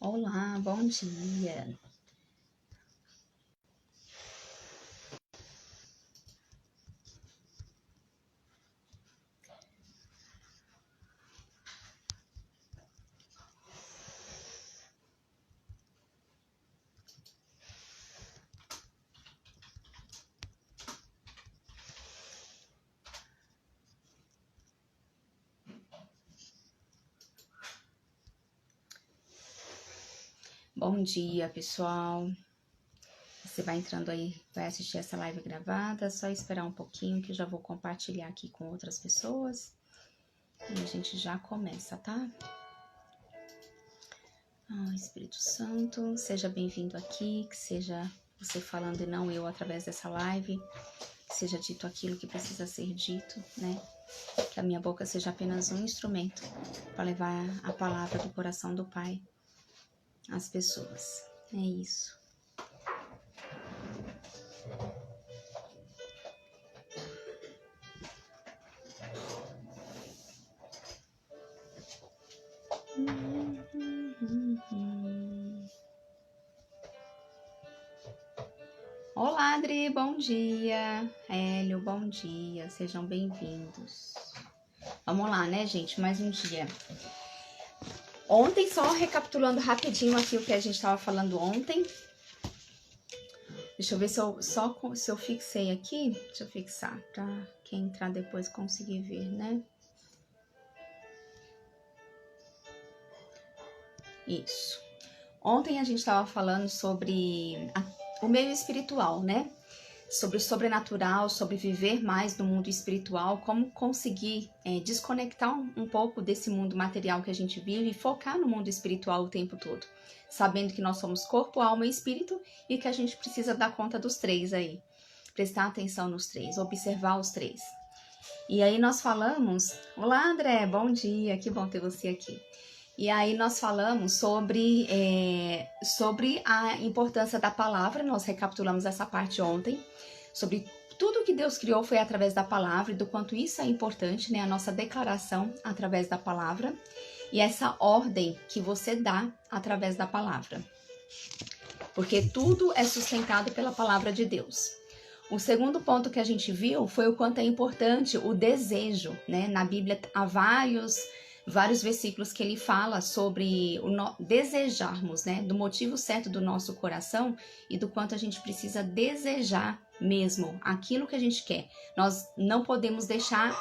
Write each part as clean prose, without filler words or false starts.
Olá, bom dia. Bom dia, pessoal. Você vai entrando aí, vai assistir essa live gravada, só esperar um pouquinho que eu já vou compartilhar aqui com outras pessoas. E a gente já começa, tá? Espírito Santo, seja bem-vindo aqui, que seja você falando e não eu através dessa live, que seja dito aquilo que precisa ser dito, né? Que a minha boca seja apenas um instrumento para levar a palavra do coração do Pai às pessoas. É isso. Olá, Adri, bom dia. Hélio, bom dia. Sejam bem-vindos. Vamos lá, né, gente? Mais um dia. Ontem, só recapitulando rapidinho aqui o que a gente estava falando ontem. Deixa eu ver se eu fixei aqui. Deixa eu fixar para quem entrar depois conseguir ver, né? Isso. Ontem a gente estava falando sobre o meio espiritual, né? Sobre o sobrenatural, sobre viver mais no mundo espiritual, como conseguir desconectar um pouco desse mundo material que a gente vive e focar no mundo espiritual o tempo todo, sabendo que nós somos corpo, alma e espírito e que a gente precisa dar conta dos três aí, prestar atenção nos três, observar os três. E aí nós falamos, olá André, bom dia, que bom ter você aqui. E aí nós falamos sobre a importância da palavra, nós recapitulamos essa parte ontem, sobre tudo que Deus criou foi através da palavra e do quanto isso é importante, né? A nossa declaração através da palavra e essa ordem que você dá através da palavra. Porque tudo é sustentado pela palavra de Deus. O segundo ponto que a gente viu foi o quanto é importante o desejo, né? Na Bíblia há vários versículos que ele fala sobre desejarmos, né? Do motivo certo do nosso coração e do quanto a gente precisa desejar mesmo aquilo que a gente quer. Nós não podemos deixar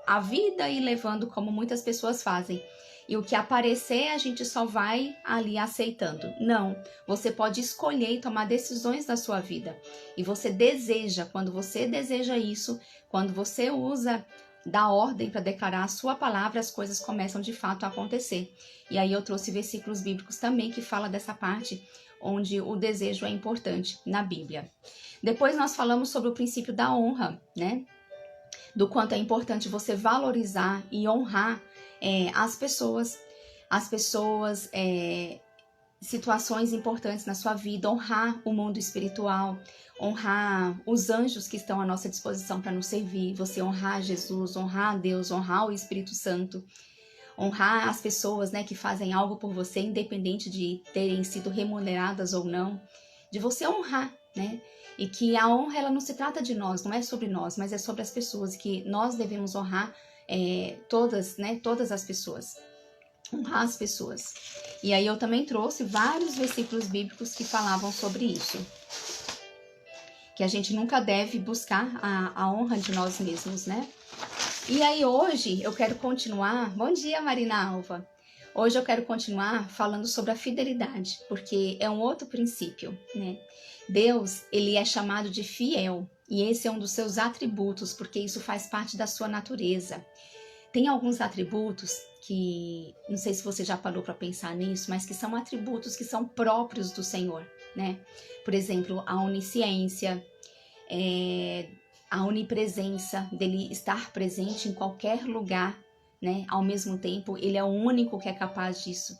a vida ir levando como muitas pessoas fazem. E o que aparecer a gente só vai ali aceitando. Não, você pode escolher e tomar decisões da sua vida. E você deseja, quando você deseja isso, quando você usa da ordem para declarar a sua palavra, as coisas começam de fato a acontecer. E aí eu trouxe versículos bíblicos também que fala dessa parte onde o desejo é importante na Bíblia. Depois nós falamos sobre o princípio da honra, né? Do quanto é importante você valorizar e honrar as pessoas, situações importantes na sua vida, honrar o mundo espiritual, honrar os anjos que estão à nossa disposição para nos servir, você honrar Jesus, honrar a Deus, honrar o Espírito Santo, honrar as pessoas, né, que fazem algo por você, independente de terem sido remuneradas ou não, de você honrar, né? E que a honra, ela não se trata de nós, não é sobre nós, mas é sobre as pessoas, que nós devemos honrar todas, né, todas as pessoas. Honrar as pessoas. E aí eu também trouxe vários versículos bíblicos que falavam sobre isso. Que a gente nunca deve buscar a honra de nós mesmos, né? E aí hoje eu quero continuar... Bom dia, Marina Alva! Hoje eu quero continuar falando sobre a fidelidade, porque é um outro princípio, né? Deus, ele é chamado de fiel, e esse é um dos seus atributos, porque isso faz parte da sua natureza. Tem alguns atributos que, não sei se você já parou para pensar nisso, mas que são atributos que são próprios do Senhor, né? Por exemplo, a onisciência, a onipresença, dele estar presente em qualquer lugar, né? Ao mesmo tempo, ele é o único que é capaz disso,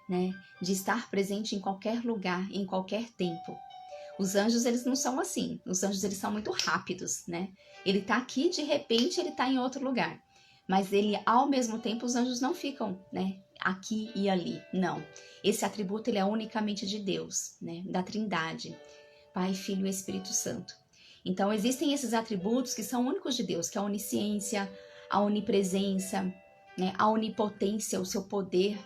né? De estar presente em qualquer lugar, em qualquer tempo. Os anjos, eles não são assim. Os anjos, eles são muito rápidos, né? Ele tá aqui, de repente, ele tá em outro lugar. mas ele, ao mesmo tempo, os anjos não ficam, né, aqui e ali, não. Esse atributo, ele é unicamente de Deus, né, da Trindade, Pai, Filho e Espírito Santo. Então, existem esses atributos que são únicos de Deus, que é a onisciência, a onipresença, né, a onipotência, o seu poder.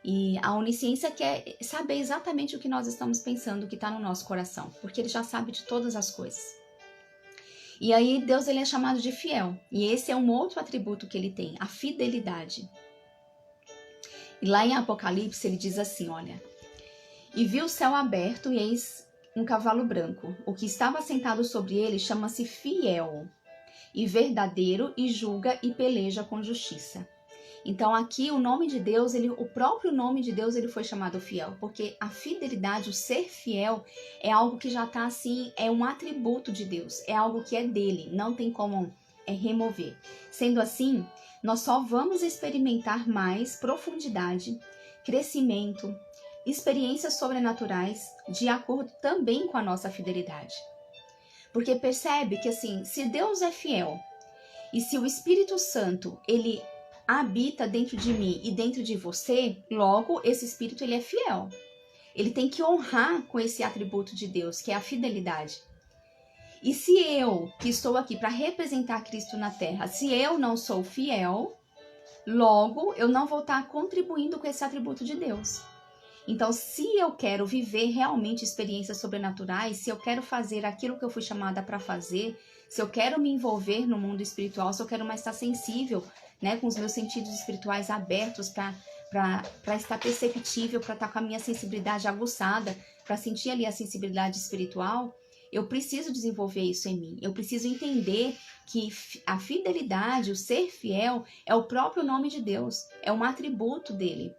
E a onisciência quer saber exatamente o que nós estamos pensando, o que está no nosso coração, porque ele já sabe de todas as coisas. E aí, Deus, ele é chamado de fiel. E esse é um outro atributo que ele tem, a fidelidade. E lá em Apocalipse, ele diz assim, olha: e vi o céu aberto e eis um cavalo branco. O que estava sentado sobre ele chama-se Fiel e verdadeiro e julga e peleja com justiça. Então aqui o nome de Deus, o próprio nome de Deus, ele foi chamado fiel, porque a fidelidade, o ser fiel, é algo que já está assim, é um atributo de Deus, é algo que é dele, não tem como remover. Sendo assim, nós só vamos experimentar mais profundidade, crescimento, experiências sobrenaturais de acordo também com a nossa fidelidade. Porque percebe que assim, se Deus é fiel e se o Espírito Santo, ele habita dentro de mim e dentro de você, logo esse Espírito, ele é fiel. Ele tem que honrar com esse atributo de Deus, que é a fidelidade. E se eu, que estou aqui para representar Cristo na Terra, se eu não sou fiel, logo eu não vou estar contribuindo com esse atributo de Deus. Então, se eu quero viver realmente experiências sobrenaturais, se eu quero fazer aquilo que eu fui chamada para fazer, se eu quero me envolver no mundo espiritual, se eu quero mais estar sensível, né, com os meus sentidos espirituais abertos para estar perceptível, para estar com a minha sensibilidade aguçada, para sentir ali a sensibilidade espiritual, eu preciso desenvolver isso em mim. Eu preciso entender que a fidelidade, o ser fiel, é o próprio nome de Deus, é um atributo dele.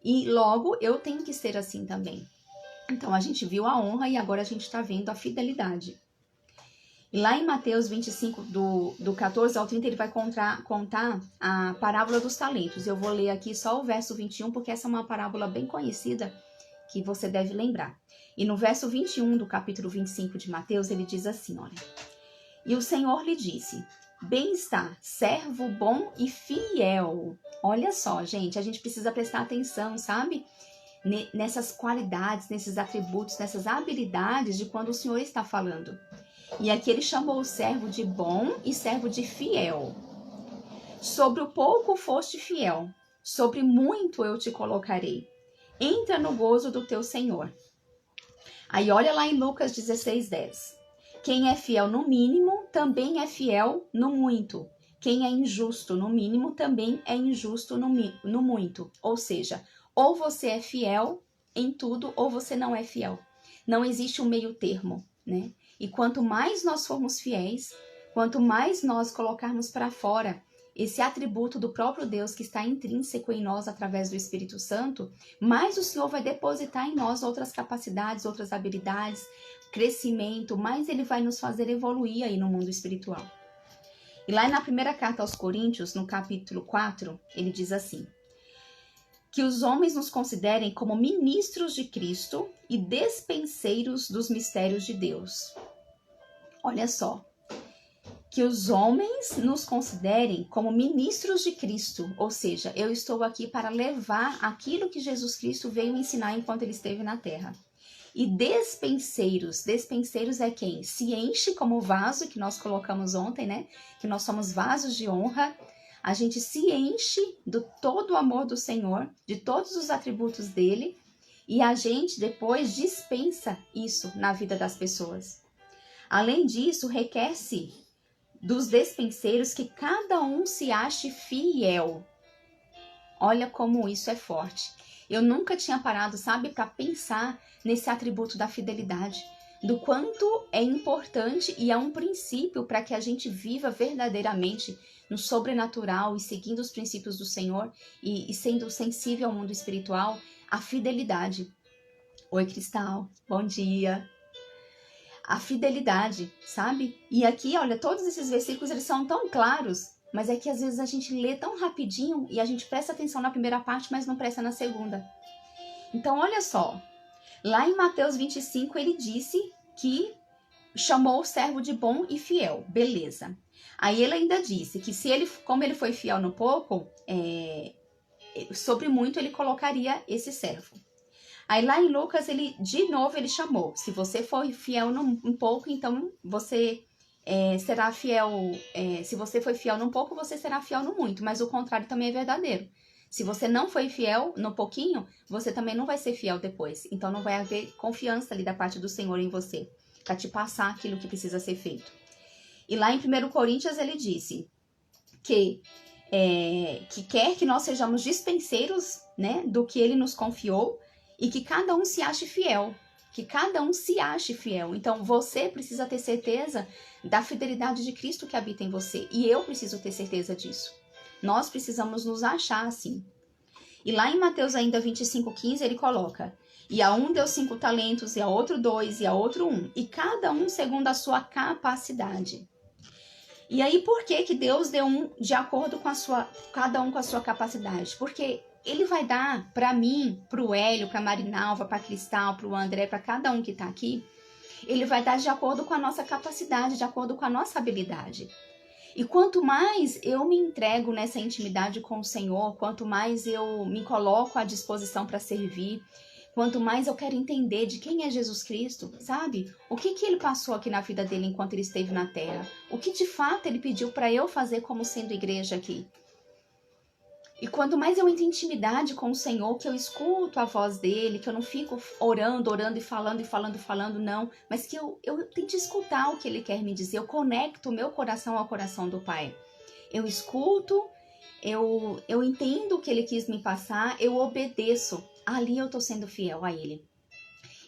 E logo eu tenho que ser assim também. Então a gente viu a honra e agora a gente está vendo a fidelidade. E lá em Mateus 25, do 14 ao 30, ele vai contar a parábola dos talentos. Eu vou ler aqui só o verso 21, porque essa é uma parábola bem conhecida que você deve lembrar. E no verso 21 do capítulo 25 de Mateus, ele diz assim, olha: e o Senhor lhe disse: bem está, servo bom e fiel. Olha só, gente, a gente precisa prestar atenção, sabe? Nessas qualidades, nesses atributos, nessas habilidades de quando o Senhor está falando. E aqui ele chamou o servo de bom e servo de fiel. Sobre o pouco foste fiel, sobre muito eu te colocarei. Entra no gozo do teu Senhor. Aí olha lá em Lucas 16:10. Quem é fiel no mínimo, também é fiel no muito. Quem é injusto no mínimo, também é injusto no muito. Ou seja, ou você é fiel em tudo, ou você não é fiel. Não existe um meio termo, né? E quanto mais nós formos fiéis, quanto mais nós colocarmos para fora esse atributo do próprio Deus que está intrínseco em nós através do Espírito Santo, mais o Senhor vai depositar em nós outras capacidades, outras habilidades, crescimento, mais ele vai nos fazer evoluir aí no mundo espiritual. E lá na primeira carta aos Coríntios, no capítulo 4, ele diz assim: que os homens nos considerem como ministros de Cristo e despenseiros dos mistérios de Deus. Olha só, que os homens nos considerem como ministros de Cristo, ou seja, eu estou aqui para levar aquilo que Jesus Cristo veio ensinar enquanto ele esteve na terra. E despenseiros é quem se enche como vaso, que nós colocamos ontem, né? Que nós somos vasos de honra. A gente se enche do todo o amor do Senhor, de todos os atributos dele, e a gente depois dispensa isso na vida das pessoas. Além disso, requer-se dos despenseiros que cada um se ache fiel. Olha como isso é forte. Eu nunca tinha parado, sabe, para pensar nesse atributo da fidelidade, do quanto é importante e é um princípio para que a gente viva verdadeiramente no sobrenatural e seguindo os princípios do Senhor e sendo sensível ao mundo espiritual, a fidelidade. Oi, Cristal, bom dia. A fidelidade, sabe? E aqui, olha, todos esses versículos, eles são tão claros, mas é que às vezes a gente lê tão rapidinho e a gente presta atenção na primeira parte, mas não presta na segunda. Então, olha só, lá em Mateus 25, ele disse que chamou o servo de bom e fiel, beleza. Aí ele ainda disse que como ele foi fiel no pouco, sobre muito ele colocaria esse servo. Aí lá em Lucas, de novo ele chamou, se você for fiel num pouco, então você será fiel, se você foi fiel num pouco, você será fiel no muito, mas o contrário também é verdadeiro. Se você não foi fiel no pouquinho, você também não vai ser fiel depois. Então não vai haver confiança ali da parte do Senhor em você, para te passar aquilo que precisa ser feito. E lá em 1 Coríntios ele disse que quer que nós sejamos dispenseiros, né, do que ele nos confiou, e que cada um se ache fiel. Que cada um se ache fiel. Então você precisa ter certeza da fidelidade de Cristo que habita em você. E eu preciso ter certeza disso. Nós precisamos nos achar assim. E lá em Mateus ainda 25:15 ele coloca: e a um deu 5 talentos, e a outro 2, e a outro 1, e cada um segundo a sua capacidade. E aí por que Deus deu de acordo com cada um com a sua capacidade? Porque ele vai dar para mim, para o Hélio, para a Marinalva, para a Cristal, para o André, para cada um que está aqui, ele vai dar de acordo com a nossa capacidade, de acordo com a nossa habilidade. E quanto mais eu me entrego nessa intimidade com o Senhor, quanto mais eu me coloco à disposição para servir, quanto mais eu quero entender de quem é Jesus Cristo, sabe? O que ele passou aqui na vida dele enquanto ele esteve na terra? O que de fato ele pediu para eu fazer como sendo igreja aqui? E quanto mais eu entro em intimidade com o Senhor, que eu escuto a voz dele, que eu não fico orando e falando, não, mas que eu tento escutar o que ele quer me dizer, eu conecto o meu coração ao coração do Pai. Eu escuto, eu entendo o que ele quis me passar, eu obedeço, ali eu tô sendo fiel a ele.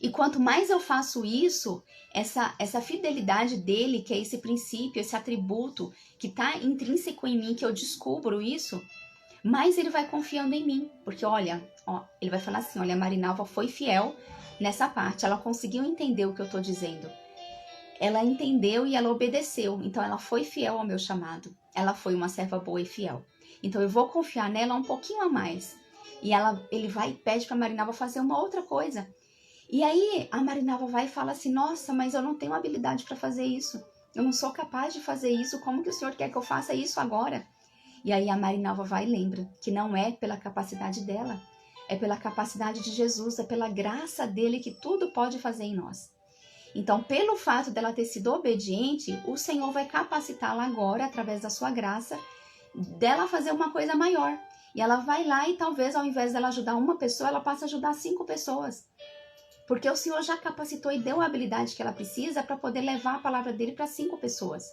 E quanto mais eu faço isso, essa fidelidade dele, que é esse princípio, esse atributo que tá intrínseco em mim, que eu descubro isso, mais ele vai confiando em mim, porque olha, ele vai falar assim, olha, a Marinalva foi fiel nessa parte, ela conseguiu entender o que eu tô dizendo, ela entendeu e ela obedeceu, então ela foi fiel ao meu chamado, ela foi uma serva boa e fiel, então eu vou confiar nela um pouquinho a mais, e ele vai e pede pra Marinalva fazer uma outra coisa, e aí a Marinalva vai e fala assim, nossa, mas eu não tenho habilidade para fazer isso, eu não sou capaz de fazer isso, como que o Senhor quer que eu faça isso agora? E aí a Marinalva vai e lembra que não é pela capacidade dela, é pela capacidade de Jesus, é pela graça dele que tudo pode fazer em nós. Então, pelo fato dela ter sido obediente, o Senhor vai capacitá-la agora, através da sua graça, dela fazer uma coisa maior. E ela vai lá e talvez, ao invés dela ajudar uma pessoa, ela passa a ajudar 5 pessoas. Porque o Senhor já capacitou e deu a habilidade que ela precisa para poder levar a palavra dele para 5 pessoas.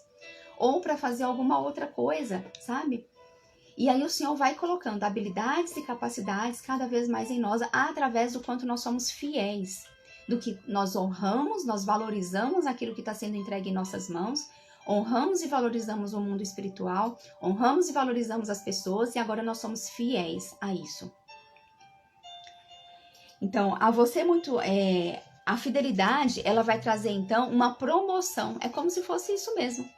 Ou para fazer alguma outra coisa, sabe? E aí o Senhor vai colocando habilidades e capacidades cada vez mais em nós, através do quanto nós somos fiéis, do que nós honramos, nós valorizamos aquilo que está sendo entregue em nossas mãos, honramos e valorizamos o mundo espiritual, honramos e valorizamos as pessoas, e agora nós somos fiéis a isso. Então, a fidelidade, ela vai trazer então uma promoção, é como se fosse isso mesmo.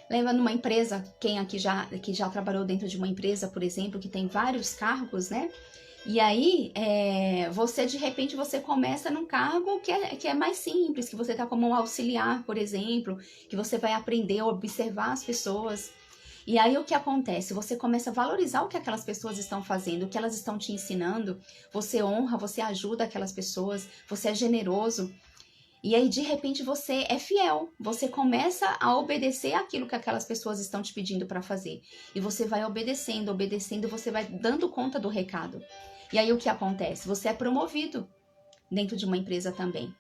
Lembra numa empresa, quem aqui que já trabalhou dentro de uma empresa, por exemplo, que tem vários cargos, né? E aí, de repente, você começa num cargo que é mais simples, que você tá como um auxiliar, por exemplo, que você vai aprender a observar as pessoas. E aí, o que acontece? Você começa a valorizar o que aquelas pessoas estão fazendo, o que elas estão te ensinando, você honra, você ajuda aquelas pessoas, você é generoso. E aí, de repente, você é fiel. Você começa a obedecer aquilo que aquelas pessoas estão te pedindo para fazer. E você vai obedecendo, você vai dando conta do recado. E aí, o que acontece? Você é promovido dentro de uma empresa também.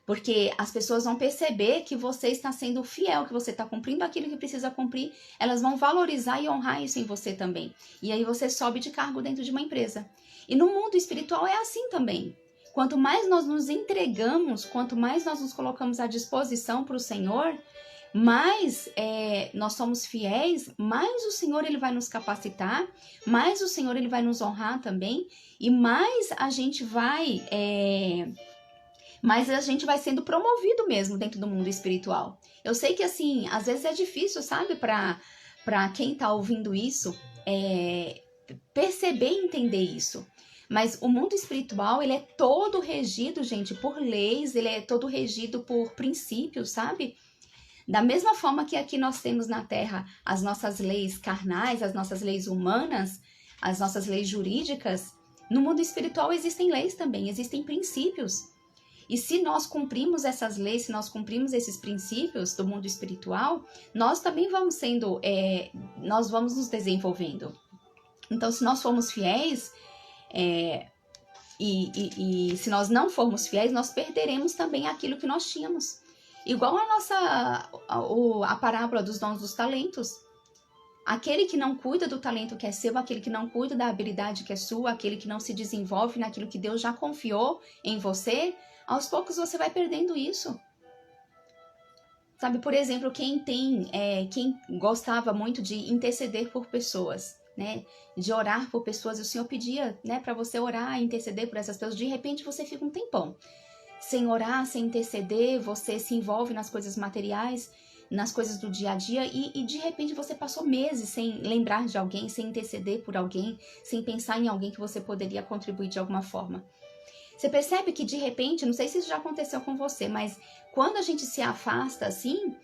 Porque as pessoas vão perceber que você está sendo fiel, que você está cumprindo aquilo que precisa cumprir. Elas vão valorizar e honrar isso em você também. E aí, você sobe de cargo dentro de uma empresa. E no mundo espiritual é assim também. Quanto mais nós nos entregamos, quanto mais nós nos colocamos à disposição para o Senhor, mais nós somos fiéis, mais o Senhor ele vai nos capacitar, mais o Senhor ele vai nos honrar também, e mais a gente vai sendo promovido mesmo dentro do mundo espiritual. Eu sei que assim, às vezes é difícil, sabe, para quem está ouvindo isso, perceber e entender isso. Mas o mundo espiritual, ele é todo regido, gente, por leis, ele é todo regido por princípios, sabe? Da mesma forma que aqui nós temos na Terra as nossas leis carnais, as nossas leis humanas, as nossas leis jurídicas, no mundo espiritual existem leis também, existem princípios. E se nós cumprimos essas leis, se nós cumprimos esses princípios do mundo espiritual, nós também vamos sendo, nós vamos nos desenvolvendo. Então, se nós formos fiéis, e se nós não formos fiéis, nós perderemos também aquilo que nós tínhamos. Igual a parábola dos dons dos talentos. Aquele que não cuida do talento que é seu, aquele que não cuida da habilidade que é sua, aquele que não se desenvolve naquilo que Deus já confiou em você, aos poucos você vai perdendo isso. Sabe, por exemplo, quem gostava muito de interceder por pessoas, né? De orar por pessoas, e o Senhor pedia, né, para você orar e interceder por essas pessoas, de repente você fica um tempão sem orar, sem interceder, você se envolve nas coisas materiais, nas coisas do dia a dia, e de repente você passou meses sem lembrar de alguém, sem interceder por alguém, sem pensar em alguém que você poderia contribuir de alguma forma. Você percebe que de repente, não sei se isso já aconteceu com você, mas quando a gente se afasta assim,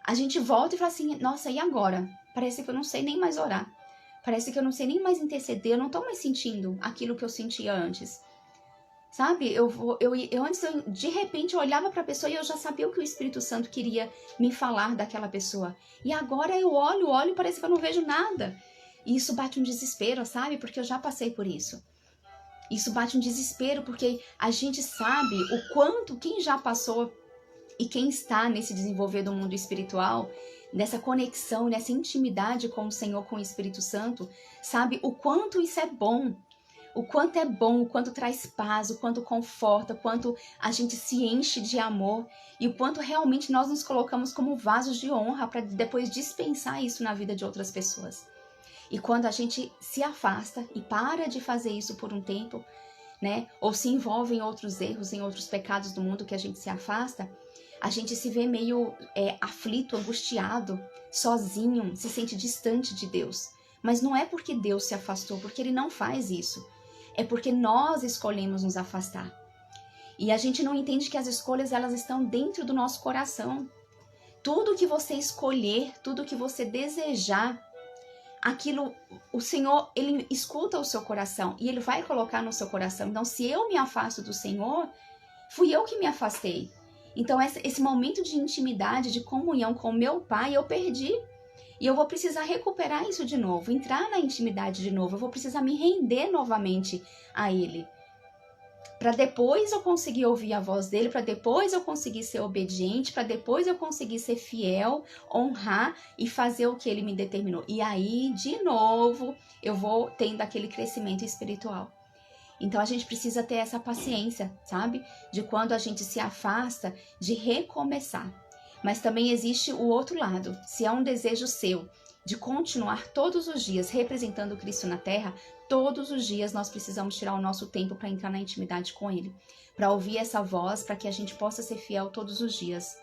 a gente volta e fala assim, nossa, e agora? Parece que eu não sei nem mais orar. Parece que eu não sei nem mais interceder, eu não tô mais sentindo aquilo que eu sentia antes. Sabe, antes, de repente, eu olhava para a pessoa e eu já sabia o que o Espírito Santo queria me falar daquela pessoa. E agora eu olho e parece que eu não vejo nada. E isso bate um desespero, sabe? Porque eu já passei por isso. Isso bate um desespero porque a gente sabe o quanto quem já passou e quem está nesse desenvolver do mundo espiritual, nessa conexão, nessa intimidade com o Senhor, com o Espírito Santo, sabe o quanto isso é bom. O quanto é bom, o quanto traz paz, o quanto conforta, o quanto a gente se enche de amor e o quanto realmente nós nos colocamos como vasos de honra para depois dispensar isso na vida de outras pessoas. E quando a gente se afasta e para de fazer isso por um tempo, né, ou se envolve em outros erros, em outros pecados do mundo que a gente se afasta, a gente se vê meio aflito, angustiado, sozinho, se sente distante de Deus. Mas não é porque Deus se afastou, porque Ele não faz isso. É porque nós escolhemos nos afastar. E a gente não entende que as escolhas, elas estão dentro do nosso coração. Tudo que você escolher, tudo que você desejar, aquilo, o Senhor, Ele escuta o seu coração e Ele vai colocar no seu coração. Então, se eu me afasto do Senhor, fui eu que me afastei. Então, esse momento de intimidade, de comunhão com o meu Pai, eu perdi. E eu vou precisar recuperar isso de novo, entrar na intimidade de novo. Eu vou precisar me render novamente a Ele. Para depois eu conseguir ouvir a voz dEle, para depois eu conseguir ser obediente, para depois eu conseguir ser fiel, honrar e fazer o que Ele me determinou. E aí, de novo, eu vou tendo aquele crescimento espiritual. Então a gente precisa ter essa paciência, sabe? De quando a gente se afasta, de recomeçar. Mas também existe o outro lado. Se é um desejo seu de continuar todos os dias representando Cristo na Terra, todos os dias nós precisamos tirar o nosso tempo para entrar na intimidade com Ele, para ouvir essa voz, para que a gente possa ser fiel todos os dias.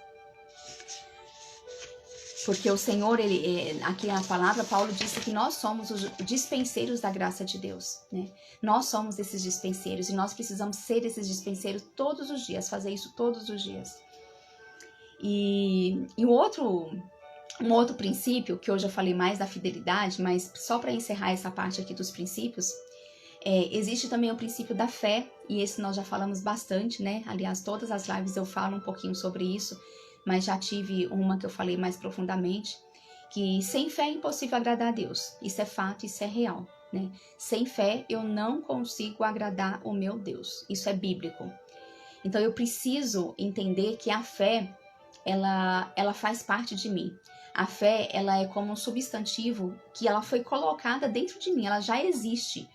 Porque o Senhor, aqui na palavra, Paulo disse que nós somos os dispenseiros da graça de Deus, né? Nós somos esses dispenseiros e nós precisamos ser esses dispenseiros todos os dias, fazer isso todos os dias. E um outro princípio, que hoje eu falei mais da fidelidade, mas só para encerrar essa parte aqui dos princípios, existe também o princípio da fé, e esse nós já falamos bastante, né? Aliás, todas as lives eu falo um pouquinho sobre isso, mas já tive uma que eu falei mais profundamente, que sem fé é impossível agradar a Deus. Isso é fato, isso é real, né? Sem fé eu não consigo agradar o meu Deus. Isso é bíblico. Então eu preciso entender que a fé, ela faz parte de mim. A fé, ela é como um substantivo que ela foi colocada dentro de mim, ela já existe.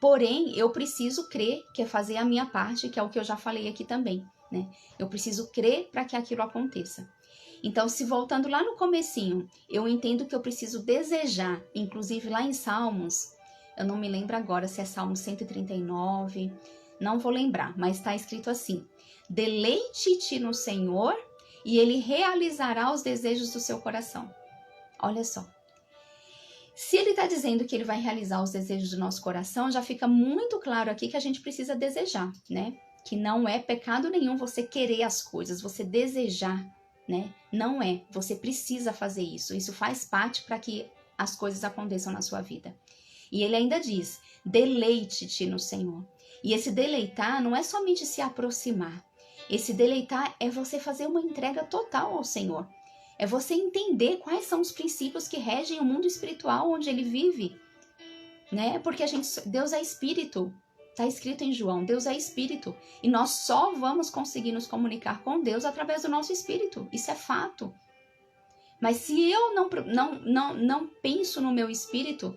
Porém, eu preciso crer, que é fazer a minha parte, que é o que eu já falei aqui também, né? Eu preciso crer para que aquilo aconteça. Então, se voltando lá no comecinho, eu entendo que eu preciso desejar, inclusive lá em Salmos, eu não me lembro agora se é Salmo 139, não vou lembrar, mas está escrito assim: deleite-te no Senhor e Ele realizará os desejos do seu coração. Olha só. Se Ele está dizendo que Ele vai realizar os desejos do nosso coração, já fica muito claro aqui que a gente precisa desejar, né? Que não é pecado nenhum você querer as coisas, você desejar, né? Não é. Você precisa fazer isso. Isso faz parte para que as coisas aconteçam na sua vida. E ele ainda diz, deleite-te no Senhor. E esse deleitar não é somente se aproximar. Esse deleitar é você fazer uma entrega total ao Senhor. É você entender quais são os princípios que regem o mundo espiritual onde ele vive, né? Porque Deus é espírito. Está escrito em João, Deus é espírito. E nós só vamos conseguir nos comunicar com Deus através do nosso espírito. Isso é fato. Mas se eu não penso no meu espírito,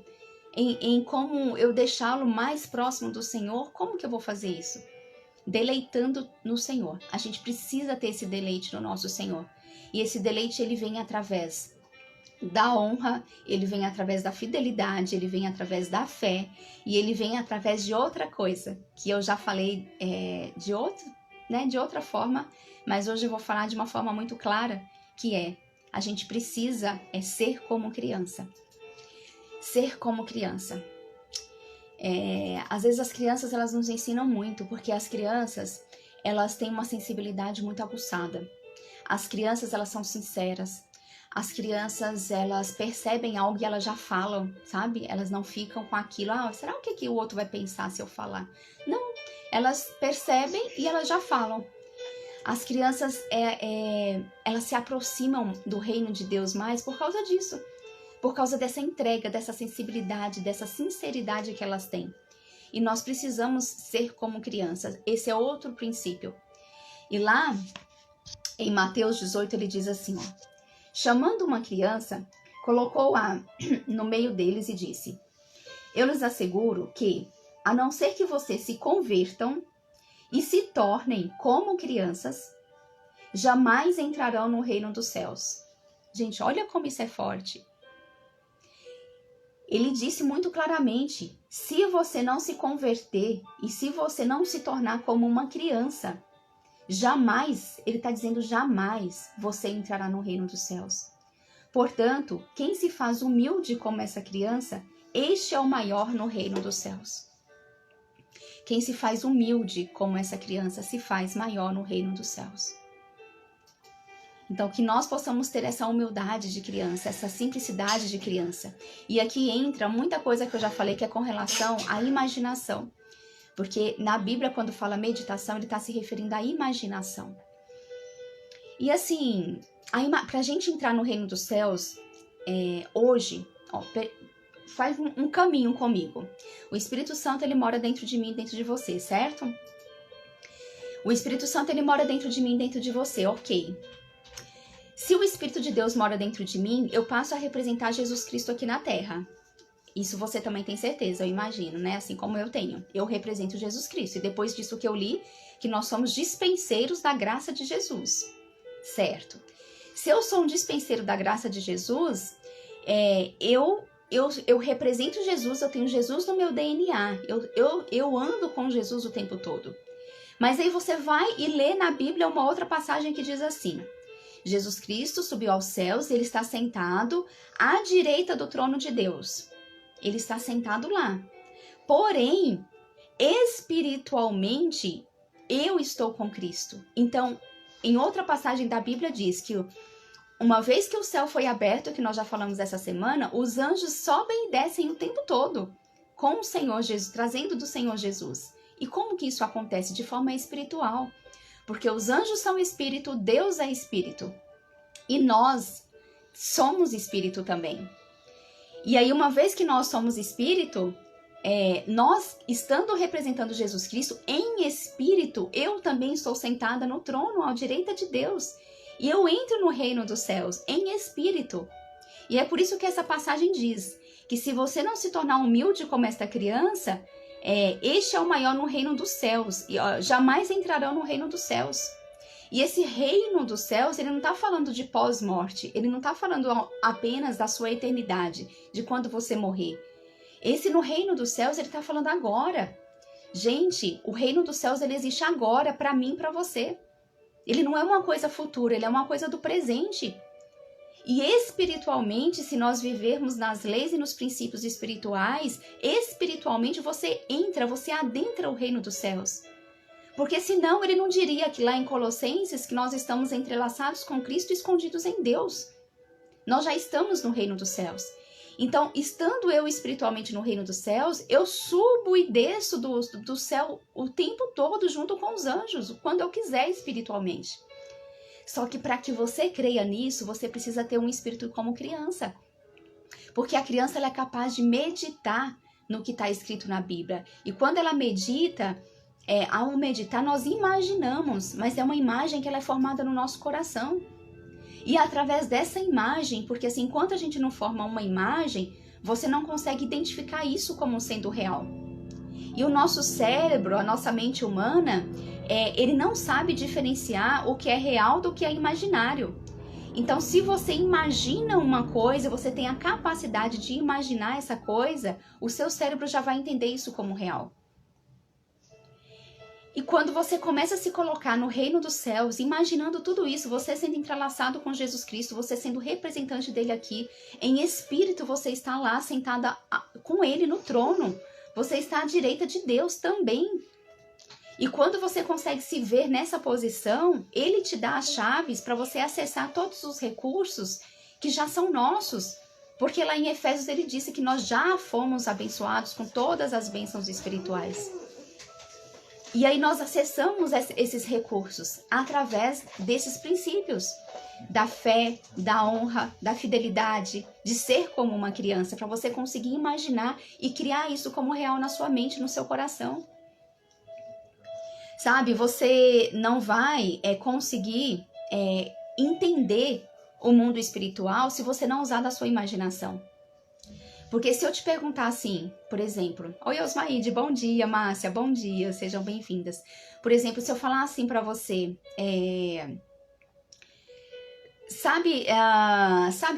em como eu deixá-lo mais próximo do Senhor, como que eu vou fazer isso? Deleitando no Senhor. A gente precisa ter esse deleite no nosso Senhor. E esse deleite, ele vem através da honra, ele vem através da fidelidade, ele vem através da fé, e ele vem através de outra coisa, que eu já falei de outra forma, mas hoje eu vou falar de uma forma muito clara, que a gente precisa ser como criança. Ser como criança. Às vezes as crianças, elas nos ensinam muito, porque as crianças, elas têm uma sensibilidade muito aguçada. As crianças, elas são sinceras. As crianças, elas percebem algo e elas já falam, sabe? Elas não ficam com aquilo, será o que o outro vai pensar se eu falar? Não, elas percebem e elas já falam. As crianças, elas se aproximam do reino de Deus mais por causa disso. Por causa dessa entrega, dessa sensibilidade, dessa sinceridade que elas têm. E nós precisamos ser como crianças. Esse é outro princípio. E lá, em Mateus 18, ele diz assim, chamando uma criança, colocou-a no meio deles e disse, eu lhes asseguro que, a não ser que vocês se convertam e se tornem como crianças, jamais entrarão no reino dos céus. Gente, olha como isso é forte. Ele disse muito claramente, se você não se converter e se você não se tornar como uma criança, jamais, ele está dizendo jamais, você entrará no reino dos céus. Portanto, quem se faz humilde como essa criança, este é o maior no reino dos céus. Quem se faz humilde como essa criança, se faz maior no reino dos céus. Então, que nós possamos ter essa humildade de criança, essa simplicidade de criança. E aqui entra muita coisa que eu já falei que é com relação à imaginação. Porque na Bíblia, quando fala meditação, ele está se referindo à imaginação. E assim, para a gente entrar no reino dos céus, hoje, faz um caminho comigo. O Espírito Santo, ele mora dentro de mim, dentro de você, certo? O Espírito Santo, ele mora dentro de mim, dentro de você, ok. Se o Espírito de Deus mora dentro de mim, eu passo a representar Jesus Cristo aqui na Terra. Isso você também tem certeza, eu imagino, né? Assim como eu tenho. Eu represento Jesus Cristo. E depois disso que eu li, que nós somos dispenseiros da graça de Jesus. Certo. Se eu sou um dispenseiro da graça de Jesus, eu represento Jesus, eu tenho Jesus no meu DNA. Eu ando com Jesus o tempo todo. Mas aí você vai e lê na Bíblia uma outra passagem que diz assim... Jesus Cristo subiu aos céus, ele está sentado à direita do trono de Deus. Ele está sentado lá. Porém, espiritualmente, eu estou com Cristo. Então, em outra passagem da Bíblia diz que uma vez que o céu foi aberto, que nós já falamos essa semana, os anjos sobem e descem o tempo todo com o Senhor Jesus, trazendo do Senhor Jesus. E como que isso acontece? De forma espiritual. Porque os anjos são espírito, Deus é espírito. E nós somos espírito também. E aí, uma vez que nós somos espírito, nós, estando representando Jesus Cristo em espírito, eu também estou sentada no trono à direita de Deus. E eu entro no reino dos céus em espírito. E é por isso que essa passagem diz que se você não se tornar humilde como esta criança... este é o maior no reino dos céus, e jamais entrarão no reino dos céus. E esse reino dos céus, ele não está falando de pós-morte, ele não está falando apenas da sua eternidade, de quando você morrer. Esse no reino dos céus, ele está falando agora. Gente, o reino dos céus, ele existe agora, para mim e para você. Ele não é uma coisa futura, ele é uma coisa do presente. E espiritualmente, se nós vivermos nas leis e nos princípios espirituais, espiritualmente você adentra o reino dos céus. Porque senão ele não diria que lá em Colossenses que nós estamos entrelaçados com Cristo e escondidos em Deus. Nós já estamos no reino dos céus. Então, estando eu espiritualmente no reino dos céus, eu subo e desço do céu o tempo todo junto com os anjos, quando eu quiser espiritualmente. Só que para que você creia nisso, você precisa ter um espírito como criança. Porque a criança ela é capaz de meditar no que está escrito na Bíblia. E quando ela medita, ao meditar nós imaginamos, mas é uma imagem que ela é formada no nosso coração. E através dessa imagem, porque assim, enquanto a gente não forma uma imagem, você não consegue identificar isso como sendo real. E o nosso cérebro, a nossa mente humana, ele não sabe diferenciar o que é real do que é imaginário. Então, se você imagina uma coisa, você tem a capacidade de imaginar essa coisa, o seu cérebro já vai entender isso como real. E quando você começa a se colocar no reino dos céus, imaginando tudo isso, você sendo entrelaçado com Jesus Cristo, você sendo representante dele aqui, em espírito você está lá sentada com ele no trono, você está à direita de Deus também. E quando você consegue se ver nessa posição, ele te dá as chaves para você acessar todos os recursos que já são nossos. Porque lá em Efésios ele disse que nós já fomos abençoados com todas as bênçãos espirituais. E aí nós acessamos esses recursos através desses princípios. Da fé, da honra, da fidelidade, de ser como uma criança, para você conseguir imaginar e criar isso como real na sua mente, no seu coração. Sabe, você não vai conseguir entender o mundo espiritual se você não usar da sua imaginação. Porque se eu te perguntar assim, por exemplo, oi Osmaíde, bom dia, Márcia, bom dia, sejam bem-vindas. Por exemplo, se eu falar assim pra você, sabe,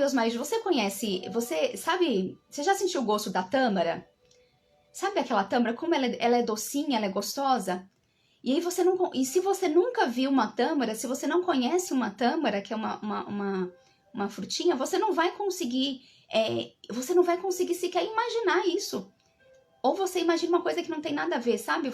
Osmaíde, você já sentiu o gosto da tâmara? Sabe aquela tâmara, como ela é docinha, ela é gostosa? E aí e se você nunca viu uma tâmara, se você não conhece uma tâmara, que é uma frutinha, você não vai conseguir sequer imaginar isso. Ou você imagina uma coisa que não tem nada a ver, sabe?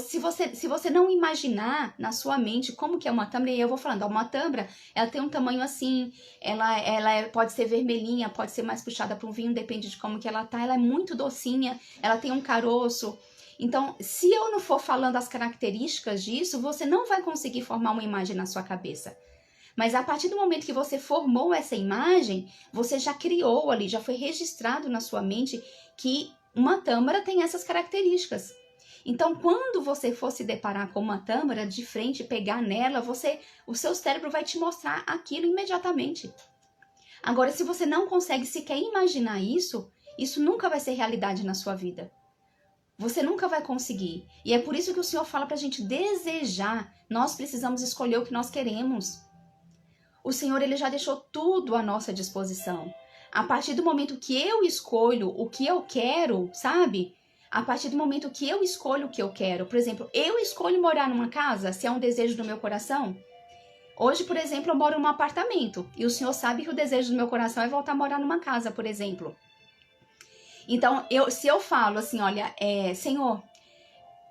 Se você não imaginar na sua mente como que é uma tâmara, e eu vou falando, uma tâmara, ela tem um tamanho assim, ela pode ser vermelhinha, pode ser mais puxada para um vinho, depende de como que ela tá, ela é muito docinha, ela tem um caroço. Então, se eu não for falando as características disso, você não vai conseguir formar uma imagem na sua cabeça. Mas a partir do momento que você formou essa imagem, você já criou ali, já foi registrado na sua mente que uma tâmara tem essas características. Então, quando você for se deparar com uma tâmara de frente, pegar nela, o seu cérebro vai te mostrar aquilo imediatamente. Agora, se você não consegue sequer imaginar isso nunca vai ser realidade na sua vida. Você nunca vai conseguir. E é por isso que o Senhor fala pra gente desejar. Nós precisamos escolher o que nós queremos. O Senhor, ele já deixou tudo à nossa disposição. A partir do momento que eu escolho o que eu quero, sabe? A partir do momento que eu escolho o que eu quero. Por exemplo, eu escolho morar numa casa, se é um desejo do meu coração. Hoje, por exemplo, eu moro num apartamento. E o Senhor sabe que o desejo do meu coração é voltar a morar numa casa, por exemplo. Então, se eu falo assim, olha, Senhor,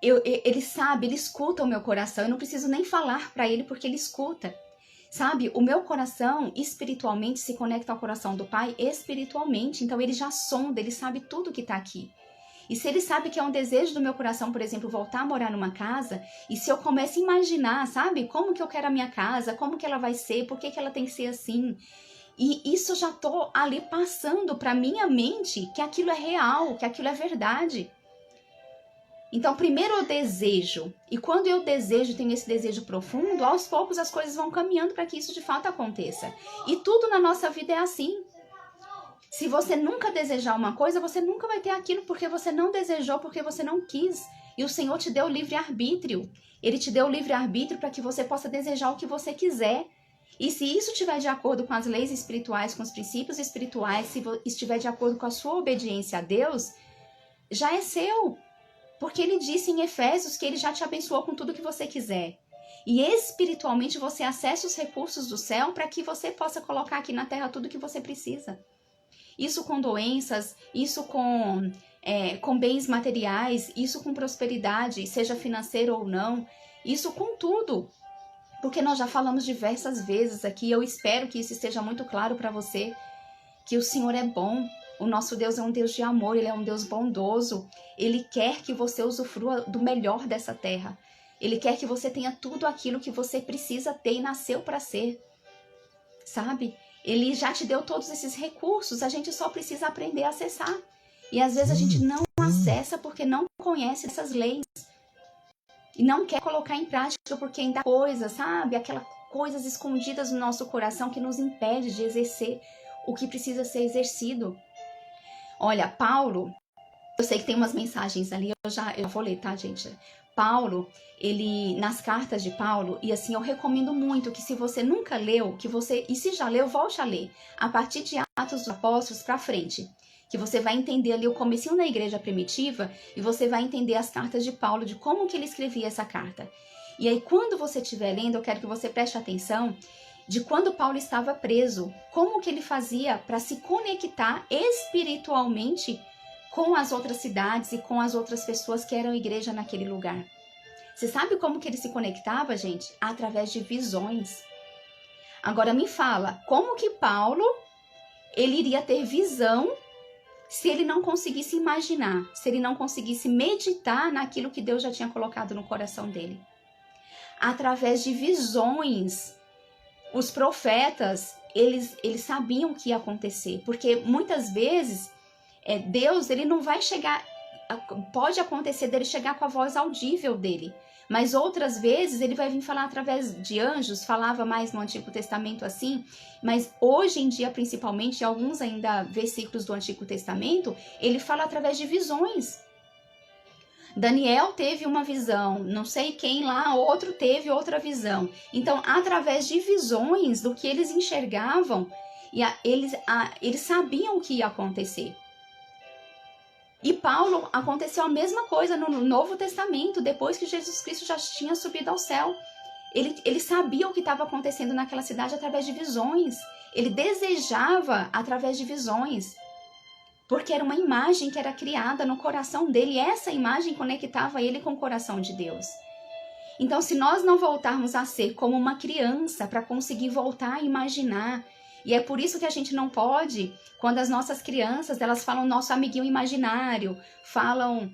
ele sabe, ele escuta o meu coração. Eu não preciso nem falar para ele porque ele escuta. Sabe, o meu coração espiritualmente se conecta ao coração do Pai espiritualmente. Então ele já sonda, ele sabe tudo que está aqui. E se ele sabe que é um desejo do meu coração, por exemplo, voltar a morar numa casa, e se eu começo a imaginar, sabe, como que eu quero a minha casa, como que ela vai ser, por que ela tem que ser assim, e isso já tô ali passando para minha mente que aquilo é real, que aquilo é verdade. Então, primeiro eu desejo, e quando eu desejo, tenho esse desejo profundo, aos poucos as coisas vão caminhando para que isso de fato aconteça. E tudo na nossa vida é assim. Se você nunca desejar uma coisa, você nunca vai ter aquilo porque você não desejou, porque você não quis. E o Senhor te deu o livre-arbítrio. Ele te deu o livre-arbítrio para que você possa desejar o que você quiser. E se isso estiver de acordo com as leis espirituais, com os princípios espirituais, se estiver de acordo com a sua obediência a Deus, já é seu. Porque ele disse em Efésios que ele já te abençoou com tudo que você quiser. E espiritualmente você acessa os recursos do céu para que você possa colocar aqui na terra tudo que você precisa. Isso com doenças, isso com com bens materiais, isso com prosperidade, seja financeiro ou não, isso com tudo. Porque nós já falamos diversas vezes aqui, eu espero que isso esteja muito claro para você, que o Senhor é bom, o nosso Deus é um Deus de amor, Ele é um Deus bondoso, Ele quer que você usufrua do melhor dessa terra, Ele quer que você tenha tudo aquilo que você precisa ter e nasceu para ser, sabe? Ele já te deu todos esses recursos, a gente só precisa aprender a acessar. E às vezes a gente não acessa porque não conhece essas leis. E não quer colocar em prática porque ainda há coisas, sabe? Aquelas coisas escondidas no nosso coração que nos impede de exercer o que precisa ser exercido. Olha, Paulo, eu sei que tem umas mensagens ali, eu vou ler, tá, gente? Paulo, ele, nas cartas de Paulo, e assim, eu recomendo muito que se você nunca leu, e se já leu, volte a ler, a partir de Atos dos Apóstolos pra frente, que você vai entender ali o comecinho da igreja primitiva, e você vai entender as cartas de Paulo, de como que ele escrevia essa carta. E aí, quando você estiver lendo, eu quero que você preste atenção de quando Paulo estava preso, como que ele fazia para se conectar espiritualmente com as outras cidades e com as outras pessoas que eram igreja naquele lugar. Você sabe como que ele se conectava, gente? Através de visões. Agora me fala, como que Paulo, ele iria ter visão se ele não conseguisse imaginar, se ele não conseguisse meditar naquilo que Deus já tinha colocado no coração dele? Através de visões. Os profetas, eles sabiam o que ia acontecer, porque muitas vezes Deus, ele não vai chegar, pode acontecer dele chegar com a voz audível dele, mas outras vezes ele vai vir falar através de anjos, falava mais no Antigo Testamento assim, mas hoje em dia, principalmente, em alguns ainda versículos do Antigo Testamento, ele fala através de visões. Daniel teve uma visão, não sei quem lá, outro teve outra visão. Então, através de visões do que eles enxergavam, eles sabiam o que ia acontecer. E Paulo, aconteceu a mesma coisa no Novo Testamento, depois que Jesus Cristo já tinha subido ao céu. Ele sabia o que estava acontecendo naquela cidade através de visões. Ele desejava através de visões. Porque era uma imagem que era criada no coração dele. E essa imagem conectava ele com o coração de Deus. Então, se nós não voltarmos a ser como uma criança para conseguir voltar a imaginar, e é por isso que a gente não pode, quando as nossas crianças, elas falam nosso amiguinho imaginário, falam,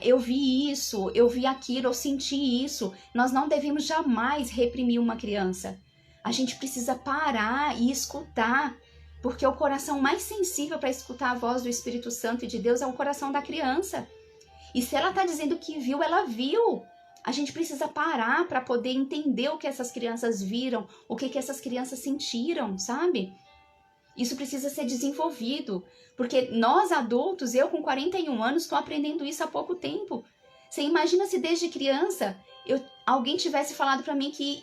eu vi isso, eu vi aquilo, eu senti isso, nós não devemos jamais reprimir uma criança. A gente precisa parar e escutar, porque o coração mais sensível para escutar a voz do Espírito Santo e de Deus é o coração da criança. E se ela está dizendo que viu, ela viu. A gente precisa parar para poder entender o que essas crianças viram, o que essas crianças sentiram, sabe? Isso precisa ser desenvolvido, porque nós adultos, eu com 41 anos, estou aprendendo isso há pouco tempo. Você imagina se desde criança alguém tivesse falado para mim que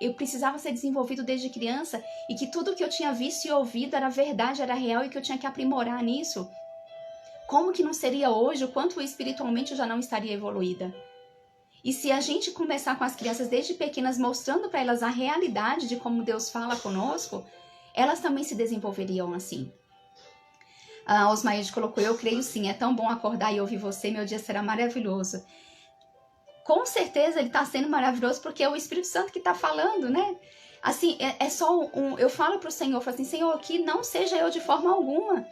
eu precisava ser desenvolvido desde criança e que tudo que eu tinha visto e ouvido era verdade, era real e que eu tinha que aprimorar nisso. Como que não seria hoje, o quanto espiritualmente eu já não estaria evoluída? E se a gente começar com as crianças desde pequenas, mostrando para elas a realidade de como Deus fala conosco, elas também se desenvolveriam assim. A Osmaíde colocou, eu creio sim, é tão bom acordar e ouvir você, meu dia será maravilhoso. Com certeza ele está sendo maravilhoso porque é o Espírito Santo que está falando, né? Assim, eu falo para o Senhor, falo assim, Senhor, que não seja eu de forma alguma,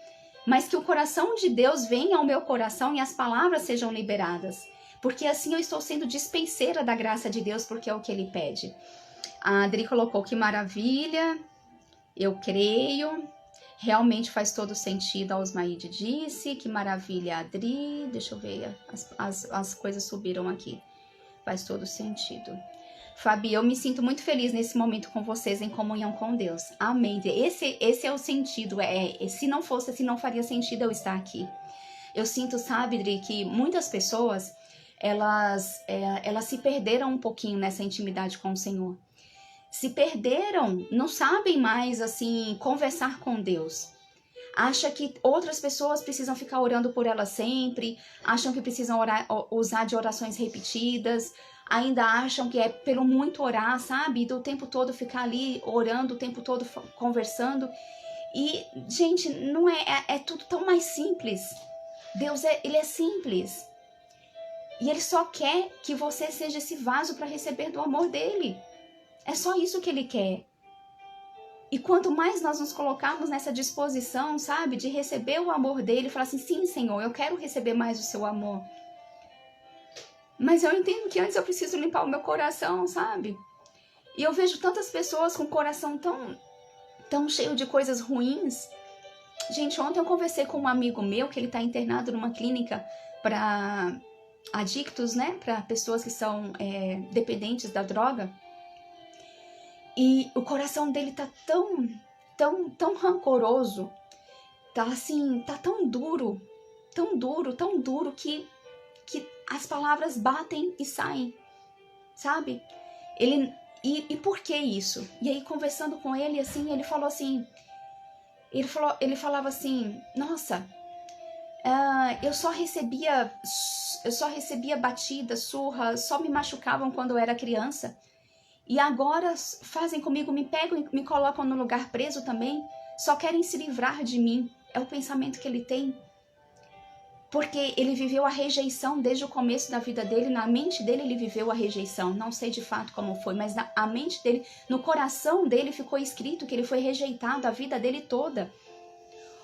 mas que o coração de Deus venha ao meu coração e as palavras sejam liberadas. Porque assim eu estou sendo dispenseira da graça de Deus, porque é o que Ele pede. A Adri colocou, que maravilha, eu creio, realmente faz todo sentido, a Osmaíde disse, que maravilha, Adri, deixa eu ver, as coisas subiram aqui, faz todo sentido. Fabi, eu me sinto muito feliz nesse momento com vocês em comunhão com Deus, amém. Esse é o sentido, se não fosse assim, não faria sentido eu estar aqui. Eu sinto, sabe, Adri, que muitas pessoas, elas se perderam um pouquinho nessa intimidade com o Senhor. Se perderam, não sabem mais, assim, conversar com Deus. Acha que outras pessoas precisam ficar orando por elas sempre, acham que precisam usar de orações repetidas, ainda acham que é pelo muito orar, sabe? Do tempo todo ficar ali orando, o tempo todo conversando. E, gente, não é tudo tão mais simples. Deus ele é simples. E ele só quer que você seja esse vaso para receber do amor dele. É só isso que ele quer. E quanto mais nós nos colocarmos nessa disposição, sabe, de receber o amor dele, falar assim, sim, Senhor, eu quero receber mais o seu amor. Mas eu entendo que antes eu preciso limpar o meu coração, sabe? E eu vejo tantas pessoas com o coração tão cheio de coisas ruins. Gente, ontem eu conversei com um amigo meu que ele está internado numa clínica para adictos, né? Para pessoas que são dependentes da droga. E o coração dele tá tão rancoroso. Tá assim, tá tão duro que as palavras batem e saem, sabe? E por que isso? E aí, conversando com ele, assim, ele falou assim, ele falava assim, nossa, eu só recebia batidas, surras, só me machucavam quando eu era criança. E agora fazem comigo, me pegam e me colocam no lugar preso também, só querem se livrar de mim. É o pensamento que ele tem. Porque ele viveu a rejeição desde o começo da vida dele, na mente dele ele viveu a rejeição. Não sei de fato como foi, mas na mente dele, no coração dele ficou escrito que ele foi rejeitado a vida dele toda.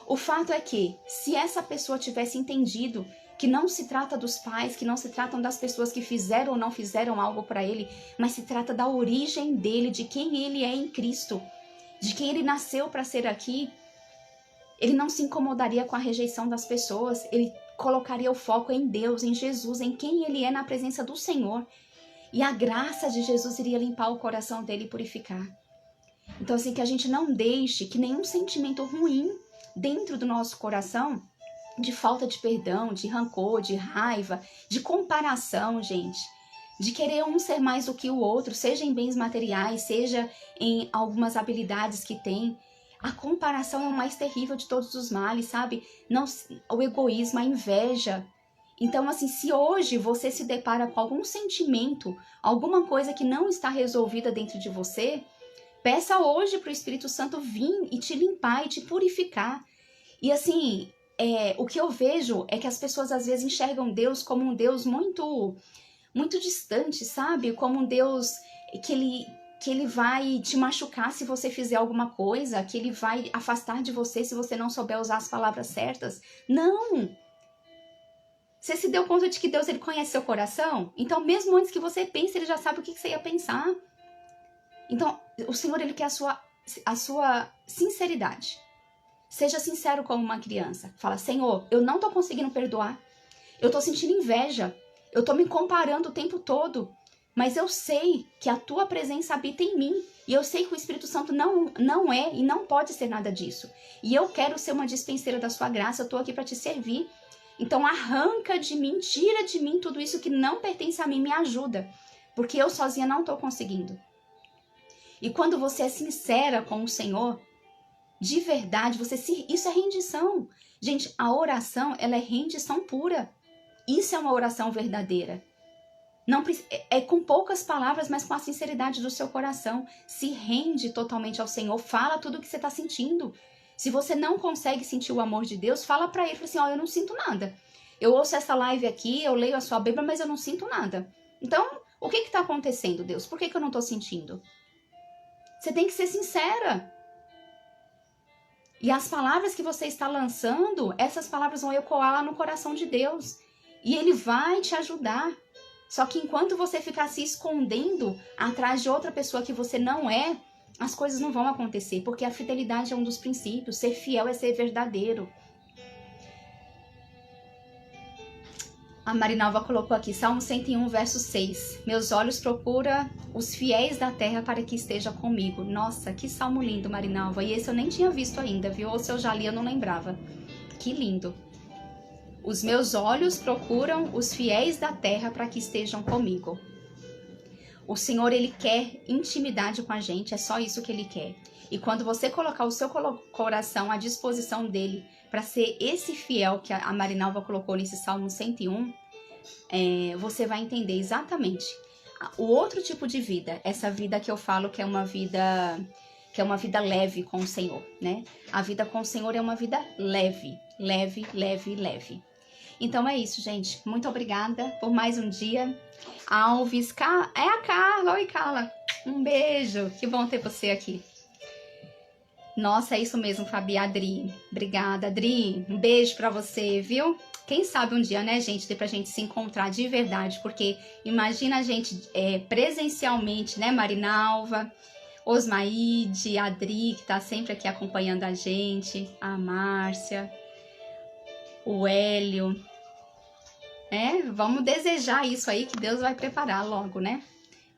O fato é que, se essa pessoa tivesse entendido que não se trata dos pais, que não se tratam das pessoas que fizeram ou não fizeram algo para ele, mas se trata da origem dele, de quem ele é em Cristo, de quem ele nasceu para ser aqui, ele não se incomodaria com a rejeição das pessoas, ele colocaria o foco em Deus, em Jesus, em quem ele é na presença do Senhor. E a graça de Jesus iria limpar o coração dele e purificar. Então, assim, que a gente não deixe que nenhum sentimento ruim dentro do nosso coração, de falta de perdão, de rancor, de raiva, de comparação, gente, de querer um ser mais do que o outro, seja em bens materiais, seja em algumas habilidades que tem. A comparação é o mais terrível de todos os males, sabe? Não, o egoísmo, a inveja. Então, assim, se hoje você se depara com algum sentimento, alguma coisa que não está resolvida dentro de você, peça hoje para o Espírito Santo vir e te limpar e te purificar. E assim, o que eu vejo é que as pessoas às vezes enxergam Deus como um Deus muito, muito distante, sabe? Como um Deus que ele vai te machucar se você fizer alguma coisa, que ele vai afastar de você se você não souber usar as palavras certas. Não! Você se deu conta de que Deus ele conhece seu coração? Então, mesmo antes que você pense, ele já sabe o que você ia pensar. Então, o Senhor ele quer a sua sinceridade. Seja sincero como uma criança. Fala, Senhor, eu não tô conseguindo perdoar. Eu tô sentindo inveja. Eu tô me comparando o tempo todo. Mas eu sei que a tua presença habita em mim. E eu sei que o Espírito Santo não é e não pode ser nada disso. E eu quero ser uma dispenseira da sua graça. Eu tô aqui para te servir. Então arranca de mim, tira de mim tudo isso que não pertence a mim. Me ajuda. Porque eu sozinha não tô conseguindo. E quando você é sincera com o Senhor, de verdade, isso é rendição. Gente, a oração, ela é rendição pura. Isso é uma oração verdadeira. Não, é com poucas palavras, mas com a sinceridade do seu coração. Se rende totalmente ao Senhor. Fala tudo o que você está sentindo. Se você não consegue sentir o amor de Deus, fala para ele, fala assim, eu não sinto nada. Eu ouço essa live aqui, eu leio a sua Bíblia, mas eu não sinto nada. Então, o que está acontecendo, Deus? Por que eu não estou sentindo? Você tem que ser sincera. E as palavras que você está lançando, essas palavras vão ecoar lá no coração de Deus. E Ele vai te ajudar. Só que enquanto você ficar se escondendo atrás de outra pessoa que você não é, as coisas não vão acontecer. Porque a fidelidade é um dos princípios. Ser fiel é ser verdadeiro. A Marinalva colocou aqui, Salmo 101, verso 6. Meus olhos procuram os fiéis da terra para que esteja comigo. Nossa, que salmo lindo, Marinalva. E esse eu nem tinha visto ainda, viu? Ou se eu já li, eu não lembrava. Que lindo. Os meus olhos procuram os fiéis da terra para que estejam comigo. O Senhor, Ele quer intimidade com a gente, é só isso que Ele quer. E quando você colocar o seu coração à disposição dEle para ser esse fiel que a Marinalva colocou nesse Salmo 101, você vai entender exatamente o outro tipo de vida, essa vida que eu falo que é uma vida leve com o Senhor, né? A vida com o Senhor é uma vida leve, leve, leve, leve. Então é isso, gente. Muito obrigada por mais um dia. Alves, é a Carla. Oi, Carla. Um beijo. Que bom ter você aqui. Nossa, é isso mesmo, Fabi. Adri. Obrigada, Adri. Um beijo pra você, viu? Quem sabe um dia, né, gente, dê pra gente se encontrar de verdade, porque imagina a gente presencialmente, né, Marinalva, Osmaíde, a Adri, que tá sempre aqui acompanhando a gente, a Márcia, o Hélio, vamos desejar isso aí que Deus vai preparar logo, né?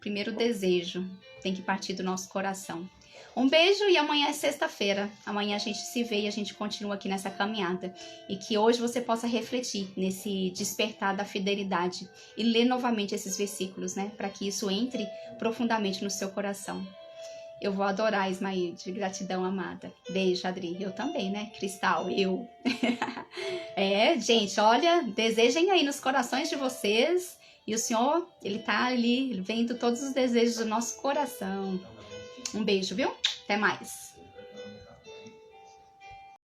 Primeiro desejo tem que partir do nosso coração. Um beijo e amanhã é sexta-feira. Amanhã a gente se vê e a gente continua aqui nessa caminhada. E que hoje você possa refletir nesse despertar da fidelidade e ler novamente esses versículos, né? Para que isso entre profundamente no seu coração. Eu vou adorar, Ismael, de gratidão, amada. Beijo, Adri. Eu também, né? Cristal, eu. Gente, olha, desejem aí nos corações de vocês. E o Senhor, Ele tá ali vendo todos os desejos do nosso coração. Um beijo, viu? Até mais.